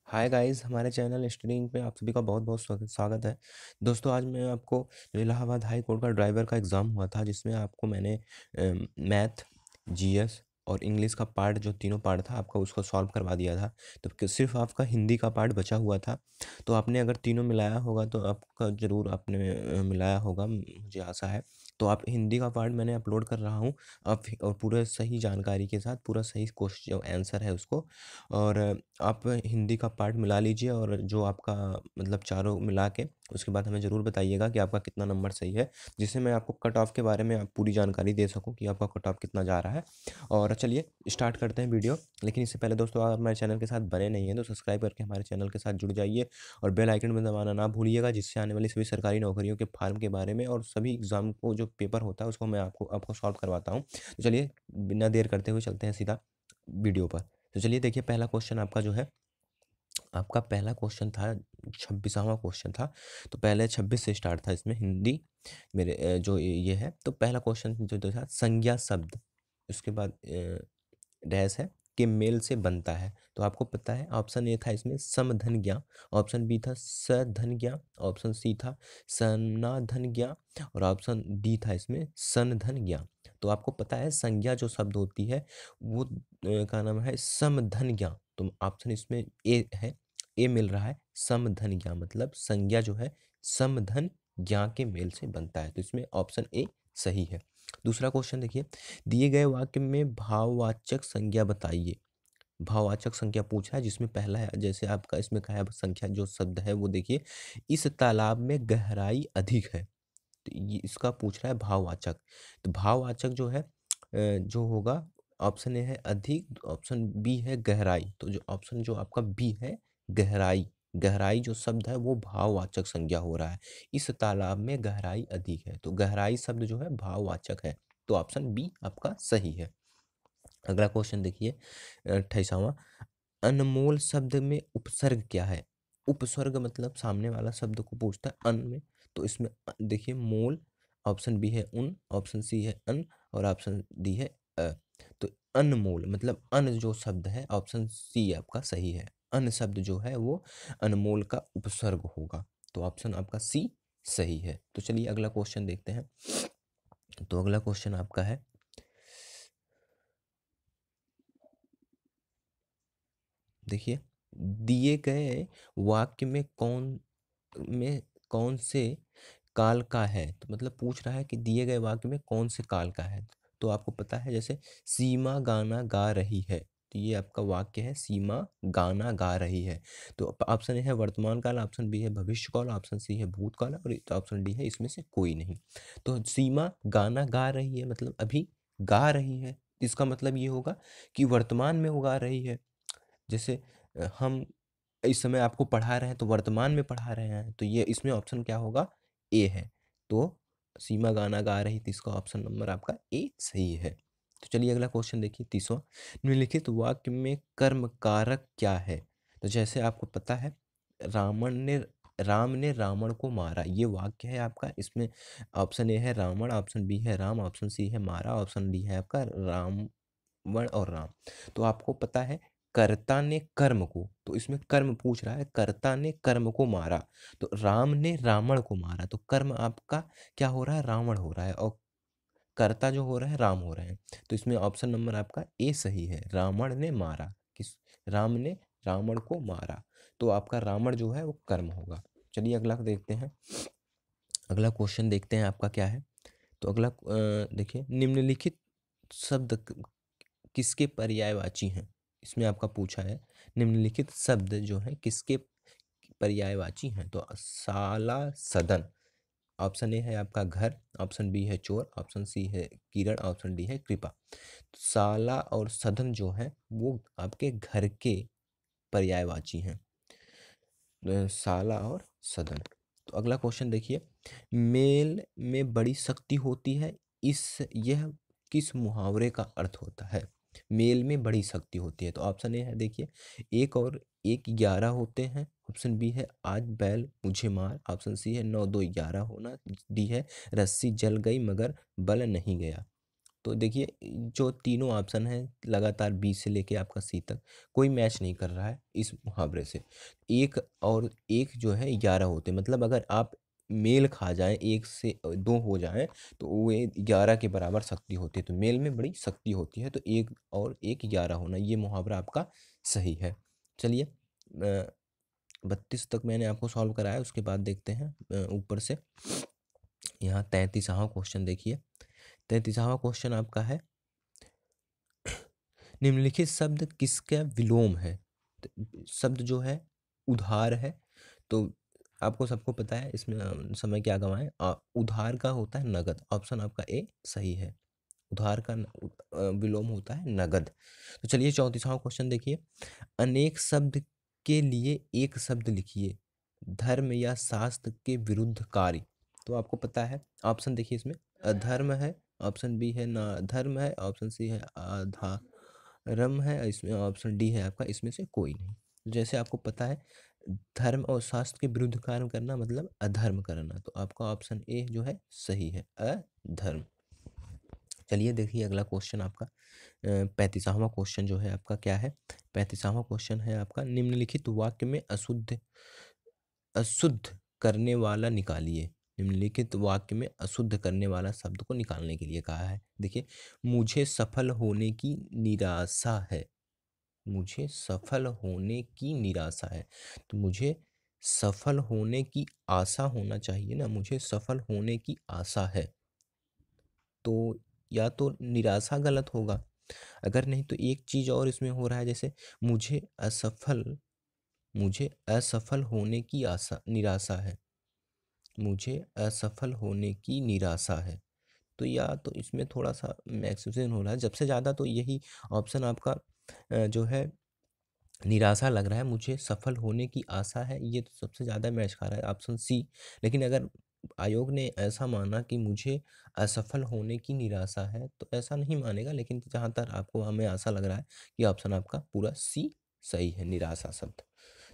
Hi guys, हमारे channel studying पे आप सभी का बहुत बहुत स्वागत है। दोस्तों, आज मैं आपको जो इलाहाबाद हाई कोर्ट का ड्राइवर का एग्ज़ाम हुआ था, जिसमें आपको मैंने मैथ, जीएस और इंग्लिश का पार्ट, जो तीनों पार्ट था आपका, उसको सॉल्व करवा दिया था। तो सिर्फ आपका हिंदी का पार्ट बचा हुआ था। तो आपने अगर तीनों मिलाया होगा तो आपका ज़रूर आपने मिलाया होगा, मुझे आशा है। तो आप हिंदी का पार्ट मैंने अपलोड कर रहा हूँ आप, और पूरे सही जानकारी के साथ पूरा सही क्वेश्चन आंसर है उसको। और आप हिंदी का पार्ट मिला लीजिए, और जो आपका मतलब चारों मिला के उसके बाद हमें ज़रूर बताइएगा कि आपका कितना नंबर सही है, जिससे मैं आपको कट ऑफ के बारे में आप पूरी जानकारी दे सकूं कि आपका कट ऑफ कितना जा रहा है। और चलिए स्टार्ट करते हैं वीडियो। लेकिन इससे पहले दोस्तों, आप हमारे चैनल के साथ बने नहीं हैं तो सब्सक्राइब करके हमारे चैनल के साथ जुड़ जाइए, और बेल आइकन में दबाना ना भूलिएगा, जिससे आने वाली सभी सरकारी नौकरियों के फार्म के बारे में और सभी एग्ज़ाम को जो पेपर होता है उसको मैं आपको सॉल्व करवाता हूँ। तो चलिए बिना देर करते हुए चलते हैं सीधा वीडियो पर। तो चलिए देखिए, पहला क्वेश्चन आपका जो है, आपका पहला क्वेश्चन था, 26वां क्वेश्चन था। तो पहले 26 से स्टार्ट था, इसमें हिंदी मेरे जो ये है। तो पहला क्वेश्चन जो था, संज्ञा शब्द, उसके बाद डैश है कि मेल से बनता है। तो आपको पता है, ऑप्शन ए था इसमें समधन ज्ञा, ऑप्शन बी था सधन ज्ञा, ऑप्शन सी था सनाधन ज्ञा, और ऑप्शन डी था इसमें सनधन ज्ञा। तो आपको पता है संज्ञा जो शब्द होती है वो का नाम है समधन ज्ञा। तो ऑप्शन इसमें ए है, ए मिल रहा है। समधन ज्ञा मतलब संज्ञा जो है समधन ज्ञा के मेल से बनता है। तो इसमें ऑप्शन ए सही है। दूसरा क्वेश्चन देखिए, दिए गए वाक्य में भाववाचक संज्ञा बताइए। भाववाचक संज्ञा पूछा है, जिसमें पहला है, जैसे आपका इसमें कहा है संख्या, जो शब्द है वो देखिए, इस तालाब में गहराई अधिक है। तो ये इसका पूछ रहा है भाववाचक। तो भाववाचक जो है जो होगा, ऑप्शन ए है अधिक, ऑप्शन बी है गहराई। तो जो ऑप्शन जो आपका बी है गहराई, गहराई जो शब्द है वो भाववाचक संज्ञा हो रहा है। इस तालाब में गहराई अधिक है, तो गहराई शब्द जो है भाववाचक है। तो ऑप्शन बी आपका सही है। अगला क्वेश्चन देखिए, 28वां, अनमोल शब्द में उपसर्ग क्या है। उपसर्ग मतलब सामने वाला शब्द को पूछता है अन में। तो इसमें देखिए मोल, ऑप्शन बी है उन, ऑप्शन सी है अन, और ऑप्शन डी है अ। तो अनमोल मतलब अन जो शब्द है, ऑप्शन सी आपका सही है। अन शब्द जो है वो अनमोल का उपसर्ग होगा। तो ऑप्शन आपका सी सही है। तो चलिए अगला क्वेश्चन देखते हैं। तो अगला क्वेश्चन आपका है, देखिए, दिए गए वाक्य में कौन से काल का है। तो मतलब पूछ रहा है कि दिए गए वाक्य में कौन से काल का है। तो आपको पता है, जैसे सीमा गाना गा रही है, तो ये आपका वाक्य है सीमा गाना गा रही है। तो ऑप्शन ए है वर्तमान काल, ऑप्शन बी है भविष्य काल, ऑप्शन सी है भूतकाल, और ऑप्शन डी है इसमें से कोई नहीं। तो सीमा गाना गा रही है मतलब अभी गा रही है, इसका मतलब ये होगा कि वर्तमान में वो गा रही है। जैसे हम इस समय आपको पढ़ा रहे हैं तो वर्तमान में पढ़ा रहे हैं, तो ये इसमें ऑप्शन क्या होगा, ए है। तो सीमा गाना गा रही थी, इसका ऑप्शन नंबर आपका ए सही है। तो चलिए अगला क्वेश्चन देखिए, 30वां, निम्नलिखित वाक्य में कर्म कारक क्या है। तो जैसे आपको पता है, रावण ने राम ने रावण को मारा, ये वाक्य है आपका। इसमें ऑप्शन ए है रावण, ऑप्शन बी है राम, ऑप्शन सी है मारा, ऑप्शन डी है आपका रावण और राम। तो आपको पता है कर्ता ने कर्म को, तो इसमें कर्म पूछ रहा है, कर्ता ने कर्म को मारा। तो राम ने रावण को मारा, तो कर्म आपका क्या हो रहा है, रावण हो रहा है, और कर्ता जो हो रहा है राम हो रहे हैं। तो इसमें ऑप्शन नंबर आपका ए सही है, रावण ने मारा, किस, राम ने रावण को मारा। तो आपका रावण जो है वो कर्म होगा। चलिए अगला देखते हैं। अगला क्वेश्चन देखते हैं आपका क्या है। तो अगला देखिए, निम्नलिखित शब्द किसके पर्यायवाची हैं। इसमें आपका पूछा है निम्नलिखित शब्द जो है किसके पर्यायवाची हैं। तो साला सदन, ऑप्शन ए है आपका घर, ऑप्शन बी है चोर, ऑप्शन सी है किरण, ऑप्शन डी है कृपा। तो साला और सदन जो है वो आपके घर के पर्यायवाची हैं, साला और सदन। तो अगला क्वेश्चन देखिए, मेल में बड़ी शक्ति होती है, इस यह किस मुहावरे का अर्थ होता है। मेल में बड़ी शक्ति होती है, तो ऑप्शन ए है देखिए, एक और एक 11 होते हैं, ऑप्शन बी है आज बैल मुझे मार, ऑप्शन सी है 9 2 11 होना, डी है रस्सी जल गई मगर बल नहीं गया। तो देखिए जो तीनों ऑप्शन हैं लगातार बी से लेके आपका सी तक कोई मैच नहीं कर रहा है इस मुहावरे से। एक और एक जो है 11 होते हैं, मतलब अगर आप मेल खा जाएं, एक से दो हो जाएं तो वो 11 के बराबर शक्ति होती है। तो मेल में बड़ी शक्ति होती है, तो एक और एक 11 होना, ये मुहावरा आपका सही है। चलिए 32 तक मैंने आपको सॉल्व कराया, उसके बाद देखते हैं ऊपर से। यहाँ 33वां क्वेश्चन देखिए। 33वां क्वेश्चन आपका है, निम्नलिखित शब्द किसका विलोम है? शब्द जो है उधार है। तो आपको सबको पता है, इसमें समय क्या गवाएं, उधार का होता है नगद। ऑप्शन आपका ए सही है। उधार का विलोम होता है नगद। तो चलिए 34वां क्वेश्चन देखिए। अनेक शब्द के लिए एक शब्द लिखिए, धर्म या शास्त्र के विरुद्ध कार्य। तो आपको पता है, ऑप्शन देखिए इसमें अधर्म है, ऑप्शन बी है ना धर्म है, ऑप्शन सी है आधारम है, इसमें ऑप्शन डी है आपका इसमें से कोई नहीं। जैसे आपको पता है धर्म और शास्त्र के विरुद्ध कार्य करना मतलब अधर्म करना, तो आपका ऑप्शन ए जो है सही है, अधर्म। चलिए देखिए अगला क्वेश्चन आपका 35वां क्वेश्चन जो है आपका क्या है। 35वां क्वेश्चन है आपका, निम्नलिखित वाक्य में अशुद्ध अशुद्ध करने वाला निकालिए। निम्नलिखित वाक्य में अशुद्ध करने वाला शब्द को निकालने के लिए कहा है। देखिए, मुझे सफल होने की निराशा है। मुझे सफल होने की निराशा है, तो मुझे सफल होने की आशा होना चाहिए ना, मुझे सफल होने की आशा है। तो या तो निराशा गलत होगा, अगर नहीं तो एक चीज़ और इसमें हो रहा है, जैसे मुझे असफल होने की आशा निराशा है, मुझे असफल होने की निराशा है। तो या तो इसमें थोड़ा सा मैक्सिमम हो रहा है, सबसे ज़्यादा तो यही ऑप्शन आपका जो है निराशा लग रहा है। मुझे सफल होने की आशा है, ये तो सबसे ज़्यादा मैच खा रहा है, ऑप्शन सी। लेकिन अगर आयोग ने ऐसा माना कि मुझे असफल होने की निराशा है, तो ऐसा नहीं मानेगा। लेकिन जहाँ तक आपको हमें आशा लग रहा है कि ऑप्शन आपका पूरा सी सही है, निराशा शब्द।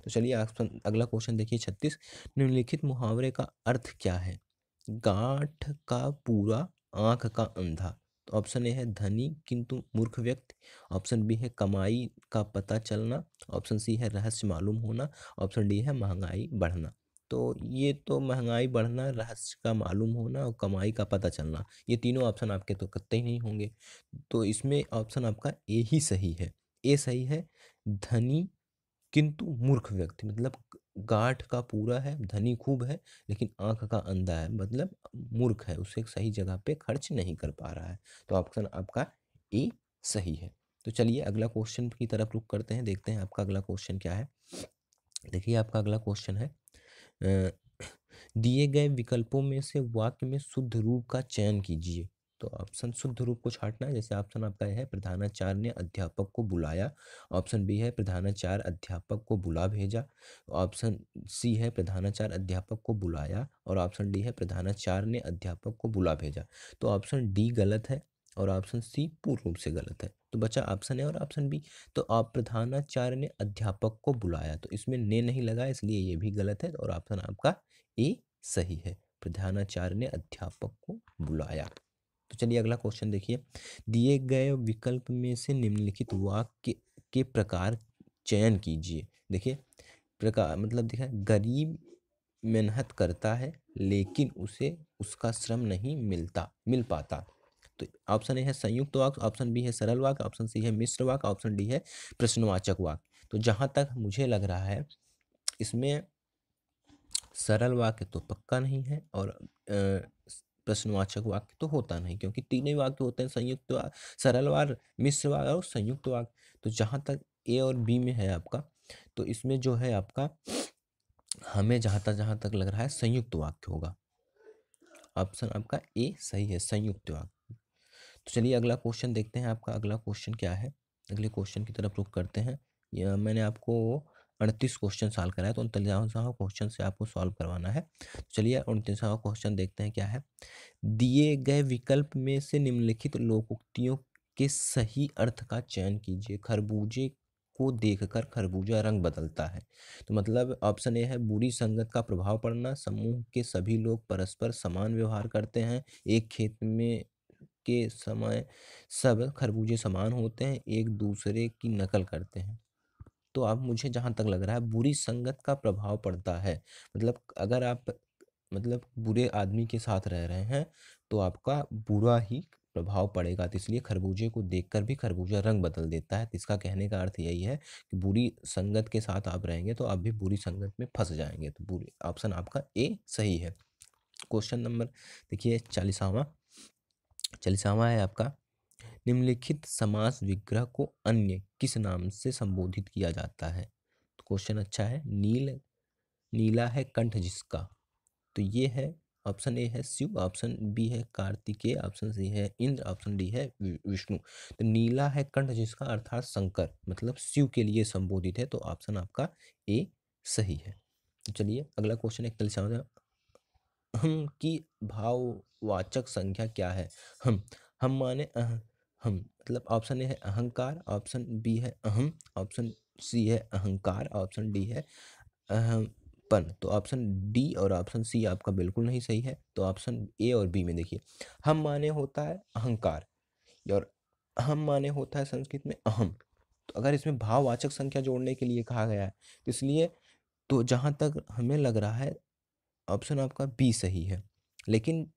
तो चलिए ऑप्शन अगला क्वेश्चन देखिए 36। निम्नलिखित मुहावरे का अर्थ क्या है? गांठ का पूरा, आंख का अंधा। तो ऑप्शन ए है धनी किंतु मूर्ख व्यक्ति, ऑप्शन बी है कमाई का पता चलना, ऑप्शन सी है रहस्य मालूम होना, ऑप्शन डी है महंगाई बढ़ना। तो ये तो महंगाई बढ़ना, रहस्य का मालूम होना और कमाई का पता चलना, ये तीनों ऑप्शन आपके तो कतई नहीं होंगे। तो इसमें ऑप्शन आपका ए ही सही है। ए सही है, धनी किंतु मूर्ख व्यक्ति, मतलब गांठ का पूरा है, धनी खूब है, लेकिन आंख का अंधा है, मतलब मूर्ख है, उसे सही जगह पे खर्च नहीं कर पा रहा है। तो ऑप्शन आपका ए सही है। तो चलिए अगला क्वेश्चन की तरफ रुख करते हैं, देखते हैं आपका अगला क्वेश्चन क्या है। देखिए आपका अगला क्वेश्चन है, अ, दिए गए विकल्पों में से वाक्य में शुद्ध रूप का चयन कीजिए। तो ऑप्शन शुद्ध रूप को छांटना है, जैसे ऑप्शन आपका है प्रधानाचार्य ने अध्यापक को बुलाया, ऑप्शन बी है प्रधानाचार्य अध्यापक को बुला भेजा, ऑप्शन सी है प्रधानाचार्य अध्यापक को बुलाया, और ऑप्शन डी है प्रधानाचार्य ने अध्यापक को बुला भेजा। तो ऑप्शन डी गलत है और ऑप्शन सी पूर्ण रूप से गलत है। तो बचा ऑप्शन ए और ऑप्शन बी। तो आप प्रधानाचार्य ने अध्यापक को बुलाया, तो इसमें ने नहीं लगा, इसलिए ये भी गलत है और ऑप्शन आपका ए सही है, प्रधानाचार्य ने अध्यापक को बुलाया। तो चलिए अगला क्वेश्चन देखिए। दिए गए विकल्प में से निम्नलिखित वाक्य के प्रकार चयन कीजिए। देखिए प्रकार मतलब देखिए, गरीब मेहनत करता है लेकिन उसे उसका श्रम नहीं मिल पाता। तो ऑप्शन ए है संयुक्त वाक्य, ऑप्शन बी है सरल वाक्य, ऑप्शन सी है मिश्र वाक्य, ऑप्शन डी है प्रश्नवाचक वाक्य। तो जहां तक मुझे लग रहा है इसमें सरल वाक्य तो पक्का नहीं है और प्रश्नवाचक वाक्य तो होता नहीं, क्योंकि तीनों ही वाक्य होते हैं संयुक्त वाक्य, सरल वाक्य, मिश्र वाक्य और संयुक्त वाक्य। तो जहाँ तक ए और बी में है आपका, तो इसमें जो है आपका हमें जहाँ तक लग रहा है संयुक्त वाक्य होगा। ऑप्शन आपका ए सही है, संयुक्त वाक्य। तो चलिए अगला क्वेश्चन देखते हैं, आपका अगला क्वेश्चन क्या है। अगले क्वेश्चन की तरफ रुख करते हैं। यह मैंने आपको 38 क्वेश्चन सॉल्व कराया, तो 39वां क्वेश्चन से आपको सॉल्व करवाना है। चलिए 29वां क्वेश्चन देखते हैं क्या है। दिए गए विकल्प में से निम्नलिखित लोकोक्तियों के सही अर्थ का चयन कीजिए। खरबूजे को देखकर खरबूजा रंग बदलता है। तो मतलब ऑप्शन ए है बुरी संगत का प्रभाव पड़ना, समूह के सभी लोग परस्पर समान व्यवहार करते हैं, एक खेत में के समय सब खरबूजे समान होते हैं, एक दूसरे की नकल करते हैं। तो अब मुझे जहाँ तक लग रहा है बुरी संगत का प्रभाव पड़ता है। मतलब अगर आप मतलब बुरे आदमी के साथ रह रहे हैं तो आपका बुरा ही प्रभाव पड़ेगा। तो इसलिए खरबूजे को देखकर भी खरबूजा रंग बदल देता है। तो इसका कहने का अर्थ यही है कि बुरी संगत के साथ आप रहेंगे तो आप भी बुरी संगत में फंस जाएंगे। तो बुरी ऑप्शन आपका ए सही है। क्वेश्चन नंबर देखिए 40वां है आपका, निम्नलिखित समास विग्रह को अन्य किस नाम से संबोधित किया जाता है। तो क्वेश्चन अच्छा है। नीला है कंठ जिसका, तो ये है ऑप्शन ए है शिव, ऑप्शन बी है कार्तिकेय, ऑप्शन सी है इंद्र, ऑप्शन डी है विष्णु। तो नीला है कंठ जिसका अर्थात शंकर मतलब शिव के लिए संबोधित है। तो ऑप्शन आपका ए सही है। तो चलिए अगला क्वेश्चन 41वां, हम की भाववाचक संख्या क्या है। हम माने हम मतलब ऑप्शन ए है अहंकार, ऑप्शन बी है अहम, ऑप्शन सी है अहंकार, ऑप्शन डी है अहमपन। तो ऑप्शन डी और ऑप्शन सी आपका बिल्कुल नहीं सही है। तो ऑप्शन ए और बी में देखिए, हम माने होता है अहंकार और अहम माने होता है संस्कृत में अहम। तो अगर इसमें भाववाचक संख्या जोड़ने के लिए कहा गया है तो इसलिए तो जहाँ तक हमें लग रहा है ऑप्शन आपका बी सही है। लेकिन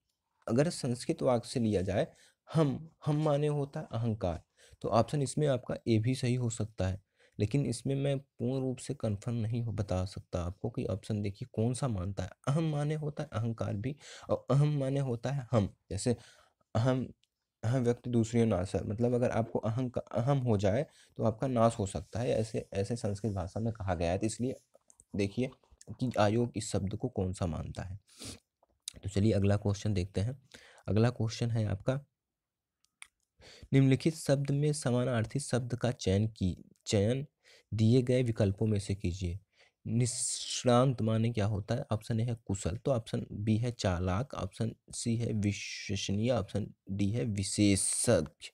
अगर संस्कृत वाक्य से लिया जाए हम माने होता है अहंकार, तो ऑप्शन इसमें आपका ए भी सही हो सकता है। लेकिन इसमें मैं पूर्ण रूप से कंफर्म नहीं हो बता सकता आपको कि ऑप्शन देखिए कौन सा मानता है। अहम माने होता है अहंकार भी और अहम माने होता है हम। जैसे अहम अहम व्यक्ति दूसरी ओर नाश है, मतलब अगर आपको अहम हो जाए तो आपका नाश हो सकता है, ऐसे ऐसे संस्कृत भाषा में कहा गया है। तो इसलिए देखिए कि आयोग इस शब्द को कौन सा मानता है। तो चलिए अगला क्वेश्चन देखते हैं। अगला क्वेश्चन है आपका, निम्नलिखित शब्द में समानार्थी शब्द का चयन दिए गए विकल्पों में से कीजिए। निष्णांत माने क्या होता है। ऑप्शन ए है कुशल, तो ऑप्शन बी है चालाक, ऑप्शन सी है विश्वसनीय, ऑप्शन डी है विशेषज्ञ।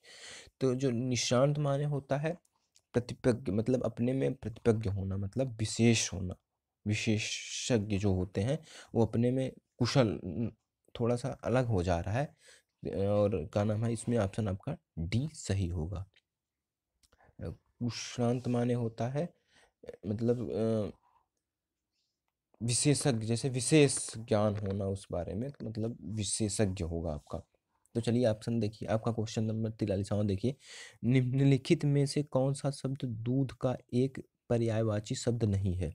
तो जो निष्णांत माने होता है प्रतिपज्ञ, मतलब अपने में प्रतिपज्ञ होना, मतलब विशेष होना। विशेषज्ञ जो होते हैं वो अपने में कुशल, थोड़ा सा अलग हो जा रहा है। और क्या नाम है इसमें ऑप्शन आपका डी सही होगा। कुशांत माने होता है मतलब विशेषज्ञ, जैसे विशेष ज्ञान होना उस बारे में, तो मतलब विशेषज्ञ होगा आपका। तो चलिए ऑप्शन देखिए आपका क्वेश्चन नंबर 43वां देखिए, निम्नलिखित में से कौन सा शब्द दूध का एक पर्यायवाची शब्द नहीं है।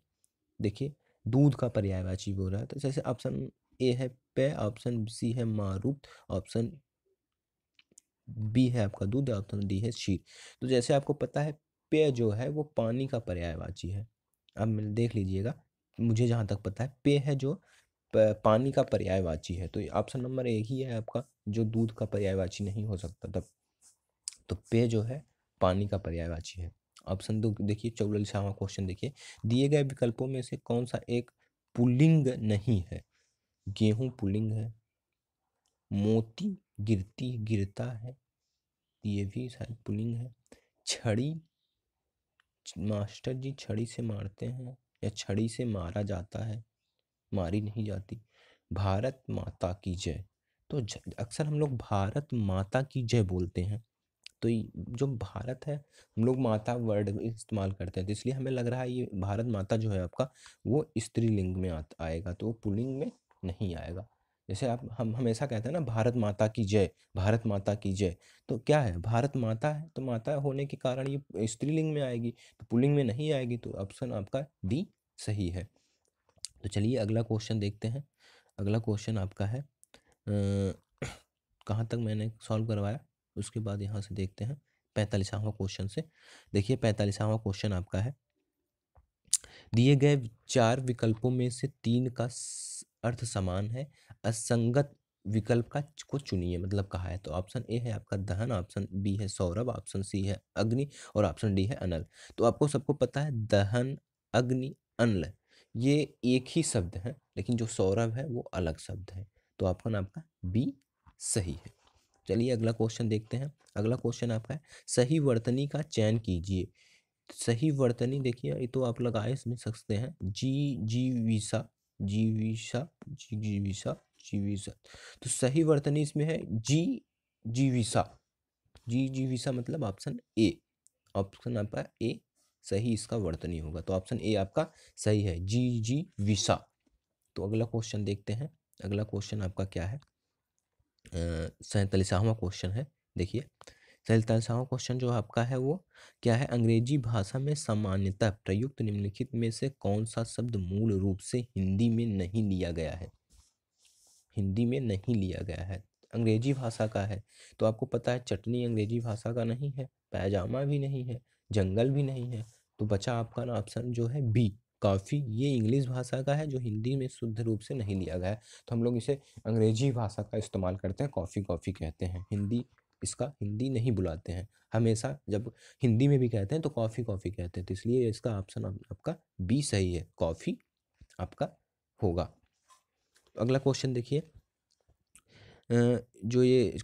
देखिए दूध का पर्यायवाची बोल रहा है, तो जैसे ऑप्शन ए है पेय, ऑप्शन सी है मारूत, ऑप्शन बी है आपका दूध, ऑप्शन डी है क्षीर। तो जैसे आपको पता है पेय जो है वो पानी का पर्यायवाची है। अब देख लीजिएगा, मुझे जहाँ तक पता है पेय है जो पानी का पर्यायवाची है। तो ऑप्शन नंबर एक ही है आपका जो दूध का पर्यायवाची नहीं हो सकता तब। तो पेय जो है पानी का पर्यायवाची है। ऑप्शन दो देखिए 44वां क्वेश्चन देखिए, दिए गए विकल्पों में से कौन सा एक पुल्लिंग नहीं है। गेहूं पुल्लिंग है, मोती गिरती गिरता है, ये भी शायद पुल्लिंग है, छड़ी मास्टर जी छड़ी से मारते हैं या छड़ी से मारा जाता है, मारी नहीं जाती, भारत माता की जय। तो अक्सर हम लोग भारत माता की जय बोलते हैं। तो जो भारत है हम लोग माता वर्ड इस्तेमाल करते हैं, तो इसलिए हमें लग रहा है ये भारत माता जो है आपका वो स्त्रीलिंग में आएगा, तो वो पुल्लिंग में नहीं आएगा। जैसे आप हम हमेशा कहते हैं ना भारत माता की जय, भारत माता की जय। तो क्या है भारत माता है, तो माता होने के कारण ये स्त्रीलिंग में आएगी, तो पुल्लिंग में नहीं आएगी। तो ऑप्शन आपका डी सही है। तो चलिए अगला क्वेश्चन देखते हैं। अगला क्वेश्चन आपका है कहाँ तक मैंने सॉल्व करवाया उसके बाद यहाँ से देखते हैं 45वां क्वेश्चन से। देखिए 45वां क्वेश्चन आपका है, दिए गए चार विकल्पों में से तीन का अर्थ समान है, असंगत विकल्प का को चुनिए, मतलब कहा है। तो ऑप्शन ए है आपका दहन, ऑप्शन बी है सौरभ, ऑप्शन सी है अग्नि और ऑप्शन डी है अनल। तो आपको सबको पता है दहन अग्नि अनल ये एक ही शब्द है, लेकिन जो सौरभ है वो अलग शब्द है। तो ऑप्शन आपका बी सही है। चलिए अगला क्वेश्चन देखते हैं। अगला क्वेश्चन आपका है, सही वर्तनी का चयन कीजिए। सही वर्तनी देखिए ये तो आप लगाए समझ सकते हैं, जीविसा जीविसा जीविसा जीविसा। तो सही वर्तनी इसमें है जी जीविसा। जीविसा मतलब ऑप्शन ए। ऑप्शन आपका ए सही इसका वर्तनी होगा, तो ऑप्शन ए आपका सही है, जीविसा। तो अगला क्वेश्चन देखते हैं। अगला क्वेश्चन आपका क्या है, 47वां क्वेश्चन है। देखिए 47वां क्वेश्चन जो आपका है वो क्या है, अंग्रेजी भाषा में सामान्यतः प्रयुक्त निम्नलिखित में से कौन सा शब्द मूल रूप से हिंदी में नहीं लिया गया है। हिंदी में नहीं लिया गया है, अंग्रेजी भाषा का है। तो आपको पता है चटनी अंग्रेजी भाषा का नहीं है, पैजामा भी नहीं है, जंगल भी नहीं है। तो बचा आपका ना ऑप्शन जो है बी, कॉफ़ी। ये इंग्लिश भाषा का है जो हिंदी में शुद्ध रूप से नहीं लिया गया है, तो हम लोग इसे अंग्रेजी भाषा का इस्तेमाल करते हैं, कॉफ़ी कॉफ़ी कहते हैं। हिंदी इसका हिंदी नहीं बुलाते हैं, हमेशा जब हिंदी में भी कहते हैं तो कॉफ़ी कॉफ़ी कहते हैं। तो इसलिए इसका ऑप्शन आपका बी सही है, कॉफ़ी आपका होगा। अगला क्वेश्चन देखिए, जो ये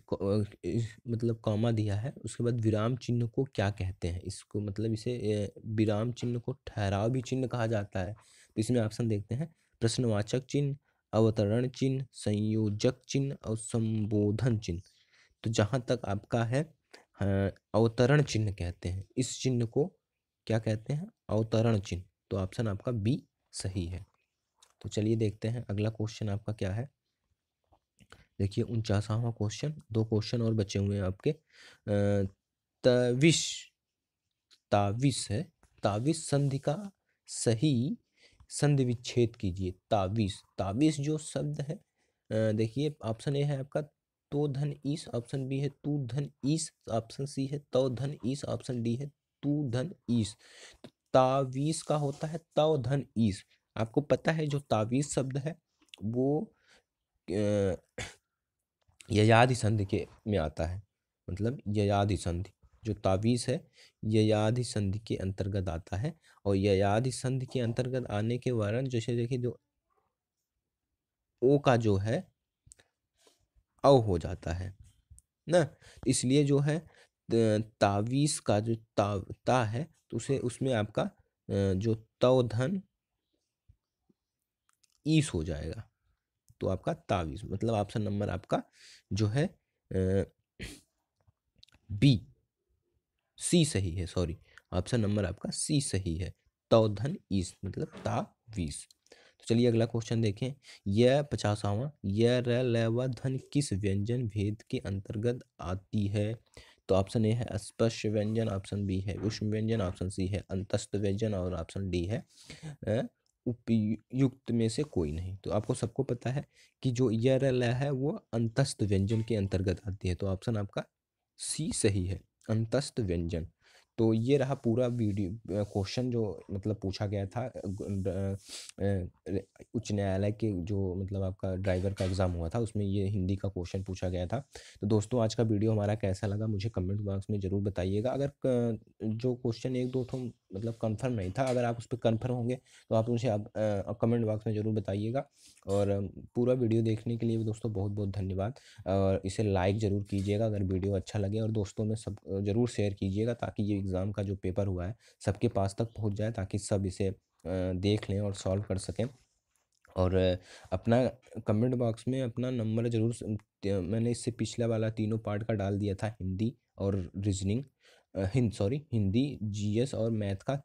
मतलब कॉमा दिया है उसके बाद विराम चिन्ह को क्या कहते हैं। इसको मतलब इसे विराम चिन्ह को ठहराव चिन्ह कहा जाता है। तो इसमें ऑप्शन देखते हैं, प्रश्नवाचक चिन्ह, अवतरण चिन्ह, संयोजक चिन्ह और संबोधन चिन्ह। तो जहाँ तक आपका है अवतरण चिन्ह कहते हैं इस चिन्ह को, क्या कहते हैं, अवतरण चिन्ह। तो ऑप्शन आपका बी सही है। तो चलिए देखते हैं अगला क्वेश्चन आपका क्या है। देखिए 49वां क्वेश्चन, 2 क्वेश्चन और बचे हुए हैं आपके। तविश, ताविश है, ताविश संधि का सही संधि विच्छेद कीजिए। ताविश, ताविश जो शब्द है, देखिए ऑप्शन ए है आपका तो धन ईस, ऑप्शन बी है तू धन ईस, ऑप्शन सी है तो धन ईस, ऑप्शन डी है तू धन ईस। तो तावीस का होता है तो धन ईस। आपको पता है जो तावीज शब्द है वो ययादि संधि के में आता है, मतलब ययादि संधि जो तावीज़ है ययादि संधि के अंतर्गत आता है। और ययादि संधि के अंतर्गत आने के कारण जैसे देखिए जो ओ का जो है औ हो जाता है ना, इसलिए जो है तावीज़ का जो ता है तो उसे उसमें आपका जो तव धन ईस हो जाएगा। तो आपका तावीज़ मतलब ऑप्शन नंबर आपका जो है बी, सी सही है, सॉरी ऑप्शन नंबर आपका सी सही है, तौधन ईस मतलब तावीज़। तो चलिए अगला क्वेश्चन देखें। यह 50वां, यह र ल व धन किस व्यंजन भेद के अंतर्गत आती है। तो ऑप्शन ए है अस्पष्ट व्यंजन, ऑप्शन बी है उष्म व्यंजन, ऑप्शन सी है अंतस्थ व्यंजन और ऑप्शन डी है उपयुक्त में से कोई नहीं। तो आपको सबको पता है कि जो य र ल है वो अंतस्थ व्यंजन के अंतर्गत आती है, तो ऑप्शन आपका सी सही है, अंतस्थ व्यंजन। तो ये रहा पूरा वीडियो क्वेश्चन जो मतलब पूछा गया था उच्च न्यायालय के जो मतलब आपका ड्राइवर का एग्ज़ाम हुआ था उसमें ये हिंदी का क्वेश्चन पूछा गया था। तो दोस्तों आज का वीडियो हमारा कैसा लगा मुझे कमेंट बॉक्स में ज़रूर बताइएगा। अगर जो क्वेश्चन एक दो तो मतलब कंफर्म नहीं था, अगर आप उस पर कंफर्म होंगे तो आप मुझे आप कमेंट बॉक्स में ज़रूर बताइएगा। और पूरा वीडियो देखने के लिए भी दोस्तों बहुत बहुत धन्यवाद। और इसे लाइक ज़रूर कीजिएगा अगर वीडियो अच्छा लगे, और दोस्तों में सब ज़रूर शेयर कीजिएगा ताकि ये एग्ज़ाम का जो पेपर हुआ है सबके पास तक पहुंच जाए, ताकि सब इसे देख लें और सॉल्व कर सकें। और अपना कमेंट बॉक्स में अपना नंबर ज़रूर मैंने इससे पिछला वाला तीनों पार्ट का डाल दिया था, हिंदी और रीजनिंग, हिंदी जीएस और मैथ का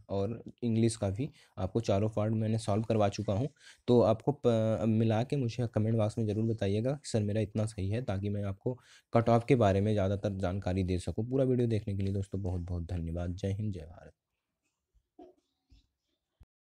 और इंग्लिश का भी आपको चारों पार्ट मैंने सॉल्व करवा चुका हूँ। तो आपको मिला के मुझे कमेंट बॉक्स में ज़रूर बताइएगा कि सर मेरा इतना सही है, ताकि मैं आपको कट ऑफ के बारे में ज़्यादातर जानकारी दे सकूँ। पूरा वीडियो देखने के लिए दोस्तों बहुत बहुत धन्यवाद। जय हिंद, जय भारत।